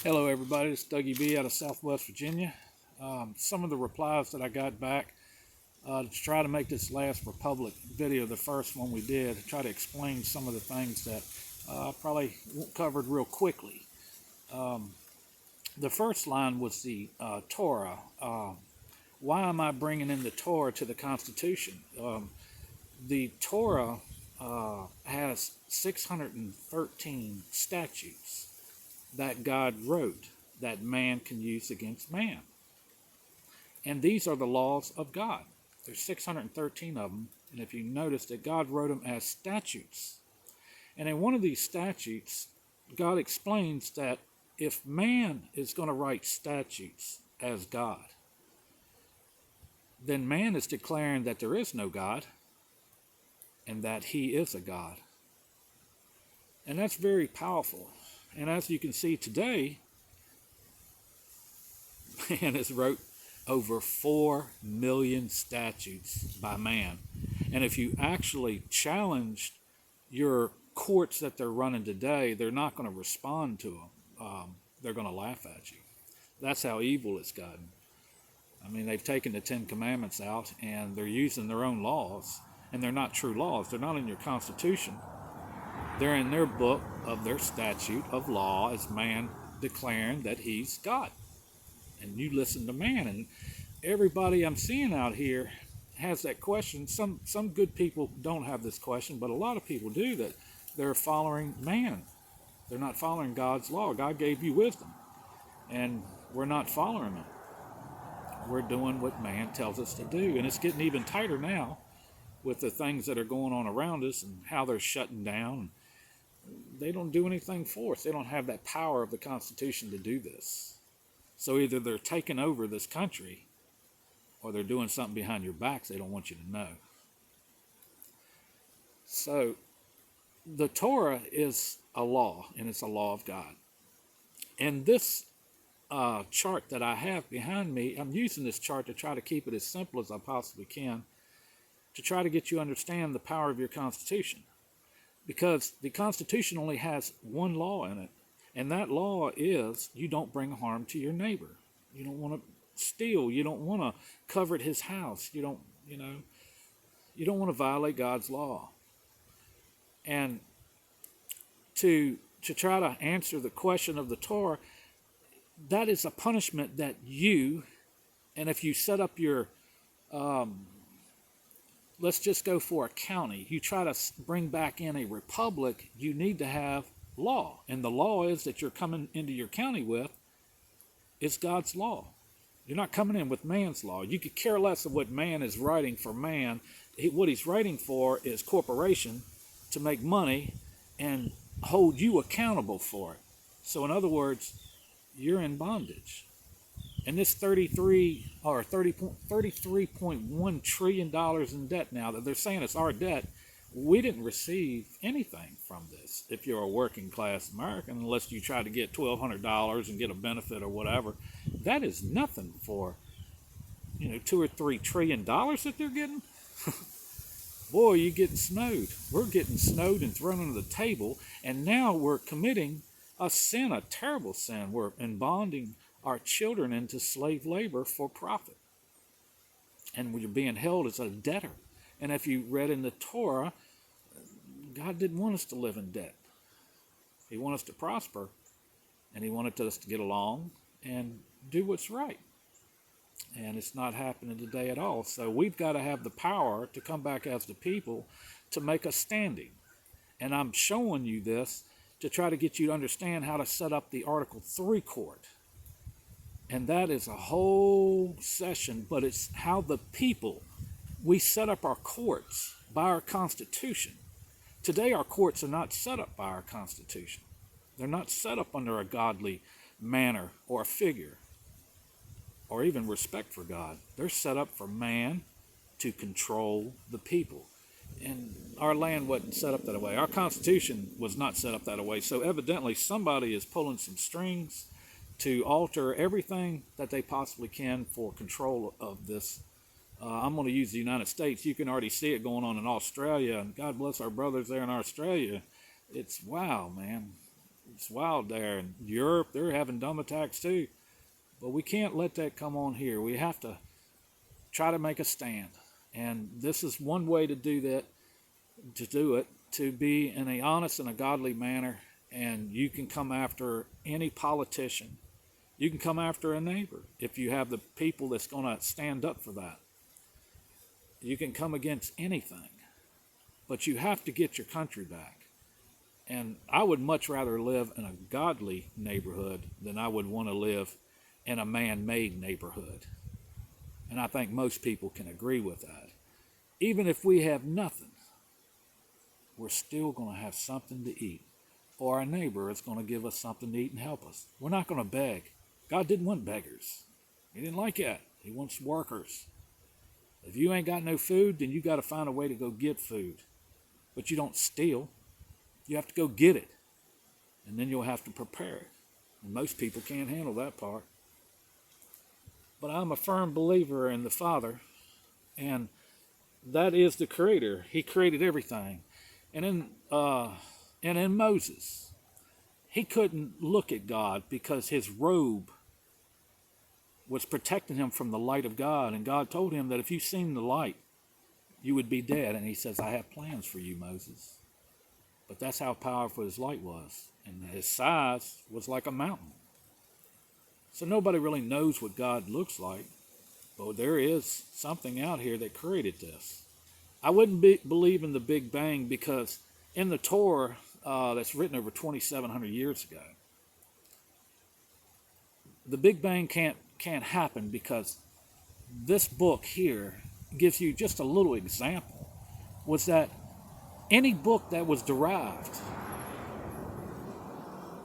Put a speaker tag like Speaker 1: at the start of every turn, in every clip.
Speaker 1: Hello, everybody. It's Dougie B out of Southwest Virginia. Some of the replies that I got back to try to make this last Republic video, the first one we did, to try to explain some of the things that I probably covered real quickly. The first line was the Torah. Why am I bringing in the Torah to the Constitution? The Torah has 613 statutes that God wrote that man can use against man. And these are the laws of God. There's 613 of them. And if you notice that God wrote them as statutes. And in one of these statutes, God explains that if man is going to write statutes as God, then man is declaring that there is no God and that he is a God. And that's very powerful. And as you can see today, man has wrote over 4 million statutes by man. And if you actually challenged your courts that they're running today, they're not going to respond to them. They're going to laugh at you. That's how evil it's gotten. I mean, they've taken the 10 Commandments out and they're using their own laws, and they're not true laws. They're not in your Constitution. They're in their book of their statute of law as man declaring that he's God. And you listen to man. And everybody I'm seeing out here has that question. Some good people don't have this question, but a lot of people do, that they're following man. They're not following God's law. God gave you wisdom, and we're not following it. We're doing what man tells us to do. And it's getting even tighter now with the things that are going on around us and how they're shutting down. They don't do anything for us. They don't have that power of the Constitution to do this. So either they're taking over this country or they're doing something behind your backs they don't want you to know. So the Torah is a law, and it's a law of God. And this chart that I have behind me, I'm using this chart to try to keep it as simple as I possibly can, to try to get you to understand the power of your Constitution. Because the Constitution only has one law in it, and that law is you don't bring harm to your neighbor. You don't want to steal. You don't want to covet his house. You don't want to violate God's law. And to try to answer the question of the Torah, that is a punishment that you, and if you set up your let's just go for a county. You try to bring back in a republic, you need to have law. And the law is that you're coming into your county with is God's law. You're not coming in with man's law. You could care less of what man is writing for man. What he's writing for is corporation to make money and hold you accountable for it. So in other words, you're in bondage. And this $33.1 trillion in debt now that they're saying it's our debt, we didn't receive anything from this. If you're a working class American, unless you try to get $1,200 and get a benefit or whatever, that is nothing for, $2 or $3 trillion that they're getting. Boy, you're getting snowed. We're getting snowed and thrown under the table, and now we're committing a sin, a terrible sin. We're bonding our children into slave labor for profit. And we're being held as a debtor. And if you read in the Torah, God didn't want us to live in debt. He wanted us to prosper, and he wanted us to get along and do what's right. And it's not happening today at all. So we've got to have the power to come back as the people to make a standing. And I'm showing you this to try to get you to understand how to set up the Article 3 court. And that is a whole session, but it's how the people, we set up our courts by our Constitution. Today, our courts are not set up by our Constitution. They're not set up under a godly manner or a figure or even respect for God. They're set up for man to control the people. And our land wasn't set up that way. Our Constitution was not set up that way. So evidently, somebody is pulling some strings to alter everything that they possibly can for control of this. I'm going to use the United States. You can already see it going on in Australia, and God bless our brothers there in Australia. It's wow, man. It's wild there. In Europe, they're having dumb attacks too. But we can't let that come on here. We have to try to make a stand. And this is one way to do that, to be in a honest and a godly manner. And you can come after any politician. You can come after a neighbor if you have the people that's going to stand up for that. You can come against anything. But you have to get your country back. And I would much rather live in a godly neighborhood than I would want to live in a man-made neighborhood. And I think most people can agree with that. Even if we have nothing, we're still going to have something to eat. Or our neighbor is going to give us something to eat and help us. We're not going to beg. God didn't want beggars. He didn't like that. He wants workers. If you ain't got no food, then you got to find a way to go get food. But you don't steal. You have to go get it. And then you'll have to prepare it. And most people can't handle that part. But I'm a firm believer in the Father. And that is the Creator. He created everything. And in Moses, he couldn't look at God because his robe was protecting him from the light of God. And God told him that if you seen the light, you would be dead. And he says, I have plans for you, Moses. But that's how powerful his light was. And his size was like a mountain. So nobody really knows what God looks like. But there is something out here that created this. I wouldn't believe in the Big Bang because in the Torah that's written over 2,700 years ago, the Big Bang can't happen because this book here gives you just a little example, was that any book that was derived,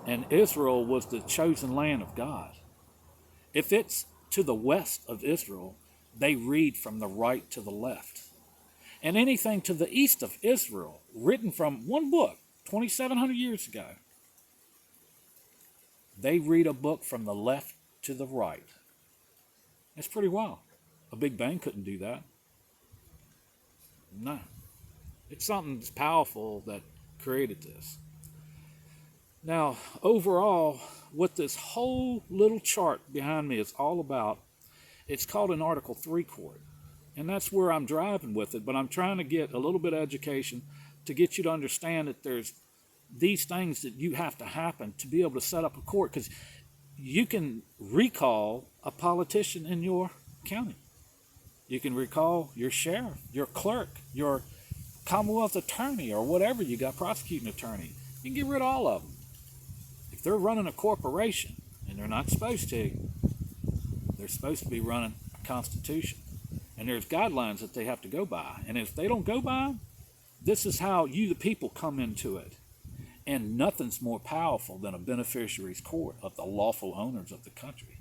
Speaker 1: and Israel was the chosen land of God, if it's to the west of Israel, they read from the right to the left. And anything to the east of Israel, written from one book, 2,700 years ago, they read a book from the left to the right. It's pretty wild. A Big Bang couldn't do that. No. It's something that's powerful that created this. Now, overall, what this whole little chart behind me is all about, it's called an Article 3 court. And that's where I'm driving with it, but I'm trying to get a little bit of education to get you to understand that there's these things that you have to happen to be able to set up a court, because you can recall a politician in your county. You can recall your sheriff, your clerk, your Commonwealth attorney, or whatever you got, prosecuting attorney. You can get rid of all of them. If they're running a corporation, and they're not supposed to, they're supposed to be running a constitution. And there's guidelines that they have to go by. And if they don't go by them, this is how you, the people, come into it. And nothing's more powerful than a beneficiary's court of the lawful owners of the country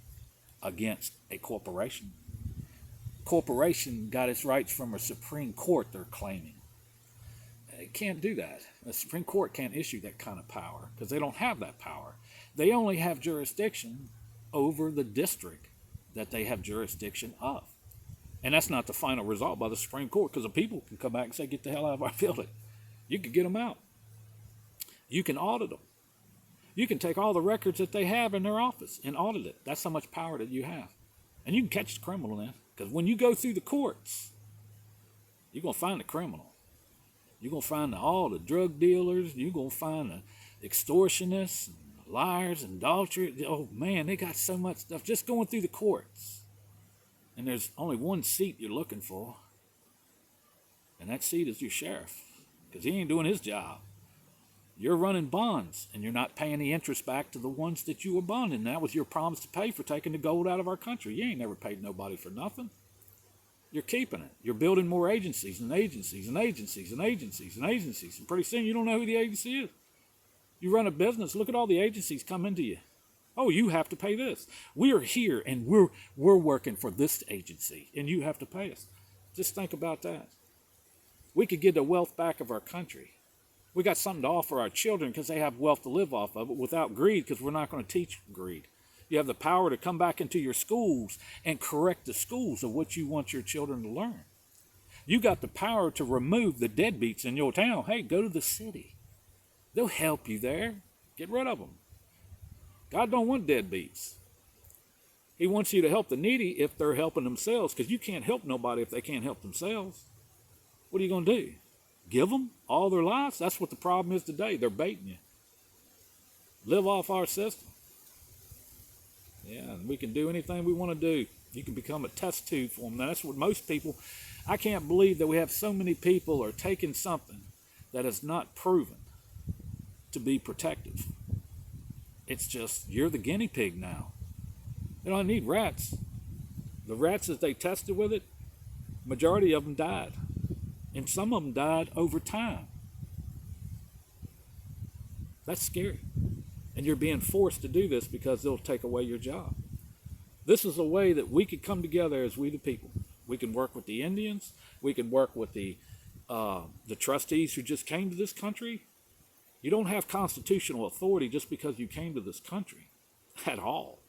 Speaker 1: against a corporation. Corporation got its rights from a Supreme Court, they're claiming. It can't do that. The Supreme Court can't issue that kind of power because they don't have that power. They only have jurisdiction over the district that they have jurisdiction of. And that's not the final result by the Supreme Court, because the people can come back and say, get the hell out of our building. You can get them out. You can audit them. You can take all the records that they have in their office and audit it. That's how much power that you have. And you can catch the criminal then. Because when you go through the courts, you're going to find the criminal. You're going to find all the drug dealers. You're going to find the extortionists, and liars, and adulterers. Oh, man, they got so much stuff just going through the courts. And there's only one seat you're looking for. And that seat is your sheriff. Because he ain't doing his job. You're running bonds, and you're not paying the interest back to the ones that you were bonding. That was your promise to pay for taking the gold out of our country. You ain't never paid nobody for nothing. You're keeping it. You're building more agencies and agencies and agencies and agencies and agencies. And pretty soon you don't know who the agency is. You run a business, look at all the agencies come into you. Oh, you have to pay this. We are here, and we're working for this agency, and you have to pay us. Just think about that. We could get the wealth back of our country. We got something to offer our children because they have wealth to live off of it without greed, because we're not going to teach greed. You have the power to come back into your schools and correct the schools of what you want your children to learn. You got the power to remove the deadbeats in your town. Hey, go to the city. They'll help you there. Get rid of them. God don't want deadbeats. He wants you to help the needy if they're helping themselves, because you can't help nobody if they can't help themselves. What are you going to do? Give them all their lives? That's what the problem is today. They're baiting you. Live off our system. Yeah, and we can do anything we want to do. You can become a test tube for them. Now, that's what most people, I can't believe that we have so many people are taking something that is not proven to be protective. It's just, you're the guinea pig now. They don't need rats. The rats that they tested with it, majority of them died. And some of them died over time. That's scary. And you're being forced to do this because they'll take away your job. This is a way that we could come together as we the people. We can work with the Indians. We can work with the trustees who just came to this country. You don't have constitutional authority just because you came to this country at all.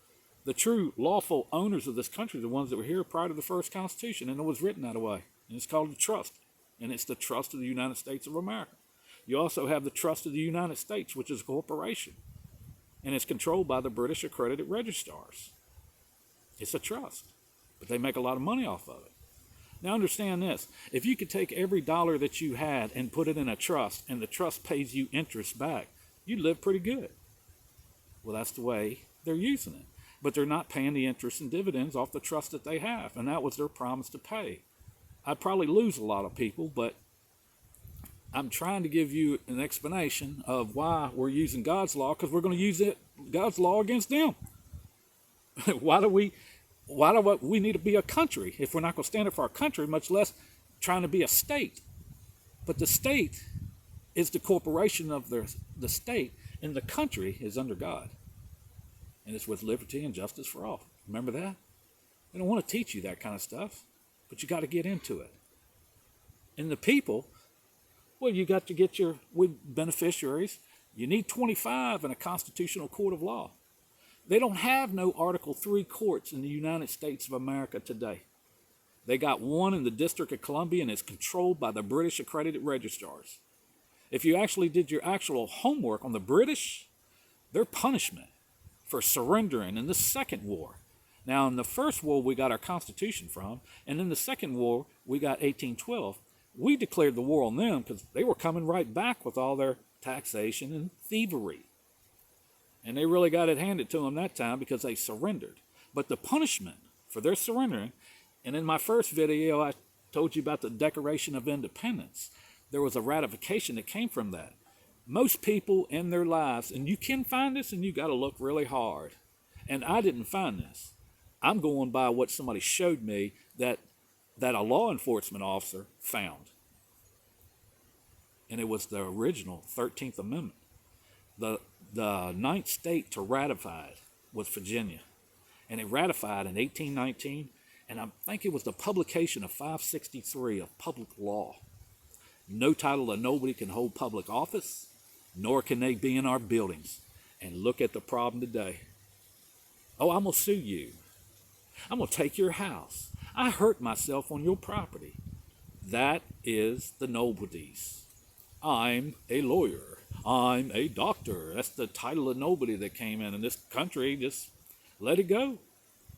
Speaker 1: The true lawful owners of this country are the ones that were here prior to the first Constitution, and it was written that way. And it's called the trust. And it's the trust of the United States of America. You also have the trust of the United States, which is a corporation. And it's controlled by the British accredited registrars. It's a trust, but they make a lot of money off of it. Now understand this, if you could take every dollar that you had and put it in a trust, and the trust pays you interest back, you'd live pretty good. Well, that's the way they're using it. But they're not paying the interest and dividends off the trust that they have, and that was their promise to pay. I'd probably lose a lot of people, but I'm trying to give you an explanation of why we're using God's law, because we're going to use God's law against them. Why do we need to be a country if we're not going to stand up for our country, much less trying to be a state? But the state is the corporation of the state, and the country is under God. And it's with liberty and justice for all. Remember that? They don't want to teach you that kind of stuff, but you got to get into it. And the people, well, you got to get with beneficiaries. You need 25 in a constitutional court of law. They don't have no Article III courts in the United States of America today. They got one in the District of Columbia, and it's controlled by the British accredited registrars. If you actually did your actual homework on the British, their punishment for surrendering in the Second War. Now, in the First War, we got our Constitution from, and in the Second War, we got 1812. We declared the war on them because they were coming right back with all their taxation and thievery. And they really got it handed to them that time because they surrendered. But the punishment for their surrendering, and in my first video, I told you about the Declaration of Independence. There was a ratification that came from that. Most people in their lives, and you can find this, and you got to look really hard. And I didn't find this. I'm going by what somebody showed me that a law enforcement officer found. And it was the original 13th Amendment. The ninth state to ratify it was Virginia. And it ratified in 1819, and I think it was the publication of 563 of public law. No title of nobody can hold public office, nor can they be in our buildings. And look at the problem today. Oh, I'm going to sue you. I'm going to take your house. I hurt myself on your property. That is the nobilities. I'm a lawyer. I'm a doctor. That's the title of nobody that came in this country. Just let it go.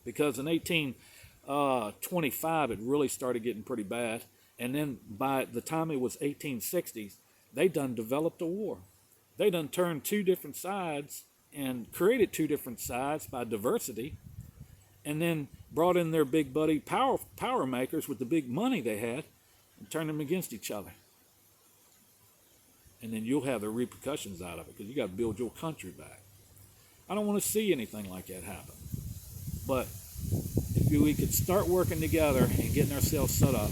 Speaker 1: Because in 1825, it really started getting pretty bad. And then by the time it was 1860s, they done developed a war. They done turned two different sides and created two different sides by diversity, and then brought in their big buddy power makers with the big money they had and turned them against each other. And then you'll have the repercussions out of it because you got to build your country back. I don't want to see anything like that happen. But if we could start working together and getting ourselves set up,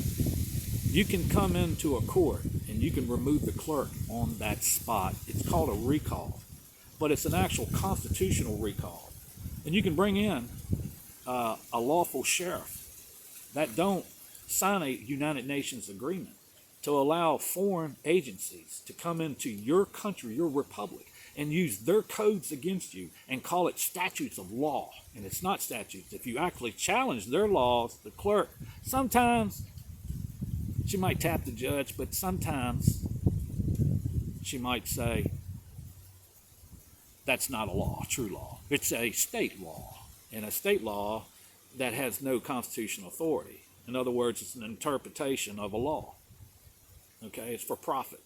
Speaker 1: you can come into a court and you can remove the clerk on that spot. It's called a recall, but it's an actual constitutional recall. And you can bring in a lawful sheriff that don't sign a United Nations agreement to allow foreign agencies to come into your country, your republic, and use their codes against you and call it statutes of law. And it's not statutes. If you actually challenge their laws, the clerk, sometimes she might tap the judge, but sometimes she might say, that's not a law, true law. It's a state law, and a state law that has no constitutional authority. In other words, it's an interpretation of a law. Okay, it's for profit.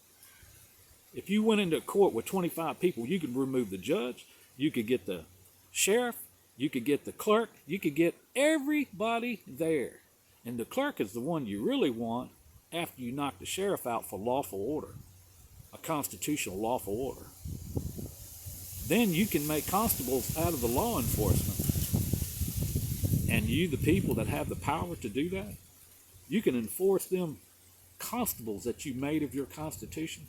Speaker 1: If you went into a court with 25 people, you could remove the judge, you could get the sheriff, you could get the clerk, you could get everybody there. And the clerk is the one you really want after you knock the sheriff out for lawful order, a constitutional lawful order. Then you can make constables out of the law enforcement. And you, the people that have the power to do that, you can enforce them constables that you made of your Constitution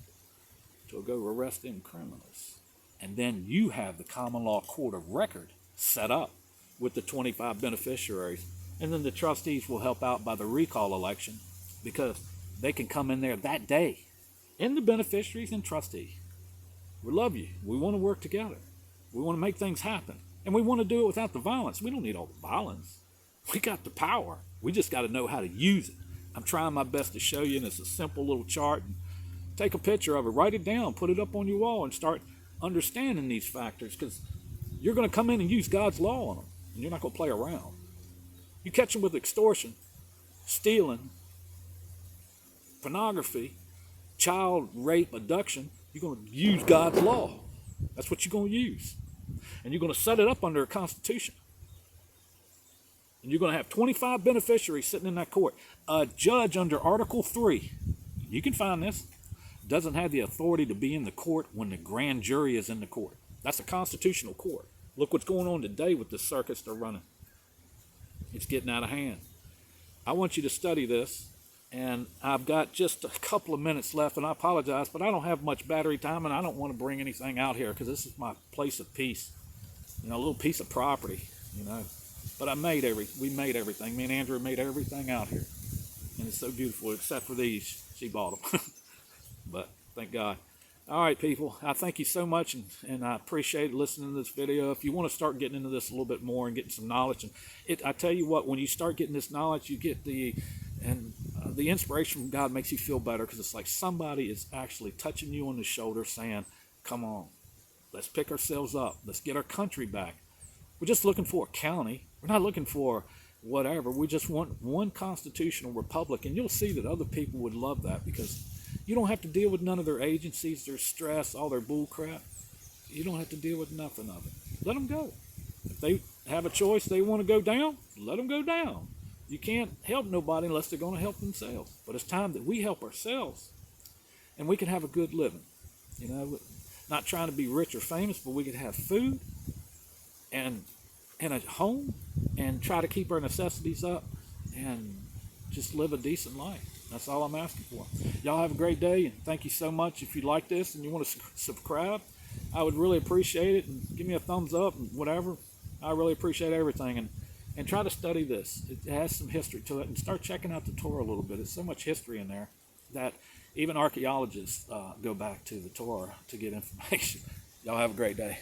Speaker 1: to go arrest them criminals. And then you have the common law court of record set up with the 25 beneficiaries. And then the trustees will help out by the recall election because they can come in there that day. And the beneficiaries and trustees. We love you. We want to work together. We want to make things happen. And we want to do it without the violence. We don't need all the violence. We got the power. We just got to know how to use it. I'm trying my best to show you, and it's a simple little chart. Take a picture of it, write it down, put it up on your wall, and start understanding these factors, because you're going to come in and use God's law on them, and you're not going to play around. You catch them with extortion, stealing, pornography, child rape, abduction, you're going to use God's law. That's what you're going to use. And you're going to set it up under a constitution. And you're going to have 25 beneficiaries sitting in that court. A judge under Article 3, you can find this, doesn't have the authority to be in the court when the grand jury is in the court. That's a constitutional court. Look what's going on today with the circus they're running. It's getting out of hand. I want you to study this, and I've got just a couple of minutes left, and I apologize, but I don't have much battery time, and I don't want to bring anything out here because this is my place of peace. You know, a little piece of property, you know. But we made everything. Me and Andrew made everything out here. And it's so beautiful, except for these. She bought them. But thank God. All right, people. I thank you so much, and I appreciate listening to this video. If you want to start getting into this a little bit more and getting some knowledge, and I tell you what, when you start getting this knowledge, you get the inspiration from God makes you feel better, because it's like somebody is actually touching you on the shoulder saying, come on, let's pick ourselves up. Let's get our country back. We're just looking for a county. We're not looking for whatever. We just want one constitutional republic. And you'll see that other people would love that, because you don't have to deal with none of their agencies, their stress, all their bull crap. You don't have to deal with nothing of it. Let them go. If they have a choice, they want to go down, let them go down. You can't help nobody unless they're going to help themselves. But it's time that we help ourselves, and we can have a good living. You know, not trying to be rich or famous, but we could have food and a home, and try to keep our necessities up and just live a decent life. That's all I'm asking for. Y'all have a great day, and thank you so much. If you like this and you want to subscribe, I would really appreciate it, and give me a thumbs up and whatever. I really appreciate everything, and try to study this. It has some history to it, and start checking out the Torah a little bit. There's so much history in there that even archaeologists go back to the Torah to get information. Y'all have a great day.